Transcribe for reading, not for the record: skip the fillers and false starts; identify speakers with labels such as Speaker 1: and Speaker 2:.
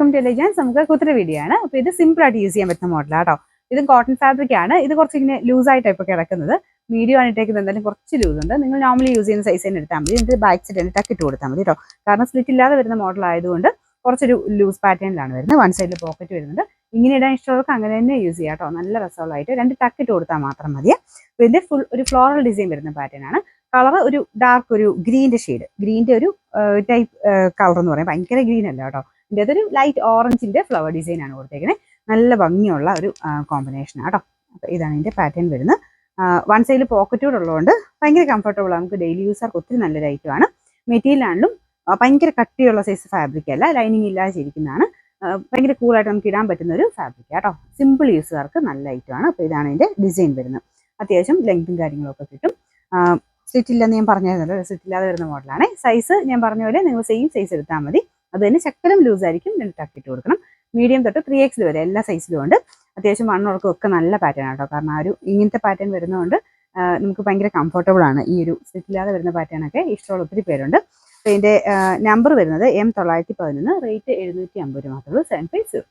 Speaker 1: Welcome to എലിജൻസ്. നമുക്ക് കുത്തിരി video ആണ്. അപ്പോൾ ഇത് സിമ്പിൾ ആയിട്ട് യൂസ് ചെയ്യാൻ പറ്റുന്ന മോഡലാണ് കേട്ടോ. ഇത് കോട്ടൺ ഫാബ്രിക് ആണ്. ഇത് കുറച്ച് ഇങ്ങനെ ലൂസ് ആയിട്ട് ഇപ്പോൾ കിടക്കുന്നത്. മീഡിയം ആണ് ഇട്ടേക്കുന്നത്, എന്തായാലും കുറച്ച് ലൂസ് ഉണ്ട്. നിങ്ങൾ നോർമലി യൂസ് ചെയ്യുന്ന സൈസ് തന്നെ എടുത്താൽ മതി. എന്നിട്ട് ബാക്ക് സൈഡ് തന്നെ ടക്ക് ഇട്ട് കൊടുത്താൽ മതി കേട്ടോ. കാരണം സ്ലിറ്റ് ഇല്ലാതെ വരുന്ന മോഡൽ ആയതുകൊണ്ട് കുറച്ചൊരു ലൂസ് പാറ്റേണിലാണ് വരുന്നത്. വൺ സൈഡിൽ പോക്കറ്റ് വരുന്നുണ്ട്. ഇങ്ങനെ ഇടാൻ ഇഷ്ടമുള്ളവർക്ക് അങ്ങനെ തന്നെ യൂസ് ചെയ്യാം കേട്ടോ. നല്ല രസമുള്ളതായിട്ട് രണ്ട് ടക്ക് ഇട്ട് കൊടുത്താൽ മാത്രം മതി. അപ്പോൾ ഇതിൻ്റെ ഫുൾ ഒരു ഫ്ലോറൽ ഡിസൈൻ വരുന്ന പാറ്റേൺ ആണ്. കളർ ഒരു ഡാർക്ക് ഒരു ഗ്രീൻ്റെ ഷെയ്ഡ്, ഗ്രീൻ്റെ ഒരു ടൈപ്പ് കളർ എന്ന് പറയും. ഭയങ്കര ഗ്രീൻ അല്ല കേട്ടോ. ഇതിൻ്റെ അതൊരു ലൈറ്റ് ഓറഞ്ചിൻ്റെ ഫ്ലവർ ഡിസൈൻ ആണ് കൊടുത്തേക്കുന്നത്. നല്ല ഭംഗിയുള്ള ഒരു കോമ്പിനേഷനാണ് കേട്ടോ. അപ്പോൾ ഇതാണ് ഇതിൻ്റെ പാറ്റേൺ വരുന്നത്. വൺ സൈഡിൽ പോക്കറ്റ് കൂടെ ഉള്ളതുകൊണ്ട് ഭയങ്കര കംഫർട്ടബിൾ ആണ്. നമുക്ക് ഡെയിലി യൂസർക്ക് ഒത്തിരി നല്ലൊരു ഐറ്റമാണ്. മെറ്റീരിയലാണെങ്കിലും ഭയങ്കര കട്ടിയുള്ള സൈസ് ഫാബ്രിക് അല്ല, ലൈനിങ് ഇല്ലാതെ ശരിക്കുന്നതാണ്. ഭയങ്കര കൂളായിട്ട് നമുക്ക് ഇടാൻ പറ്റുന്ന ഒരു ഫാബ്രിക് കേട്ടോ. സിമ്പിൾ യൂസുകാർക്ക് നല്ല ഐറ്റമാണ്. അപ്പോൾ ഇതാണ് ഇതിൻ്റെ ഡിസൈൻ വരുന്നത്. അത്യാവശ്യം ലെങ്തും കാര്യങ്ങളൊക്കെ കിട്ടും. സ്ലിറ്റ് ഇല്ലെന്ന് ഞാൻ പറഞ്ഞിരുന്നല്ലോ, സ്ലിറ്റ് ഇല്ലാതെ വരുന്ന മോഡലാണ്. സൈസ് ഞാൻ പറഞ്ഞ പോലെ നിങ്ങൾ സെയിം സൈസ് എടുത്താൽ മതി. അത് തന്നെ ശക്കലം ലൂസ് ആയിരിക്കും, രണ്ട് ടക്കിട്ട് കൊടുക്കണം. മീഡിയം തൊട്ട് 3X വരെ എല്ലാ സൈസിലും ഉണ്ട്. അത്യാവശ്യം വണ്ണുള്ളവർക്കും ഒക്കെ നല്ല പാറ്റേൺ ആട്ടോ. കാരണം ആ ഒരു ഇങ്ങനത്തെ പാറ്റേൺ വരുന്നതുകൊണ്ട് നമുക്ക് ഭയങ്കര കംഫർട്ടബിൾ ആണ്. ഈ ഒരു സ്ലിറ്റ് ഇല്ലാതെ വരുന്ന പാറ്റേൺ ഒക്കെ ഇഷ്ടമുള്ള ഒത്തിരി പേരുണ്ട്. അപ്പോൾ ഇതിൻ്റെ നമ്പർ വരുന്നത് M911, റേറ്റ് 750 മാത്രമേ ഉള്ളൂ. 750.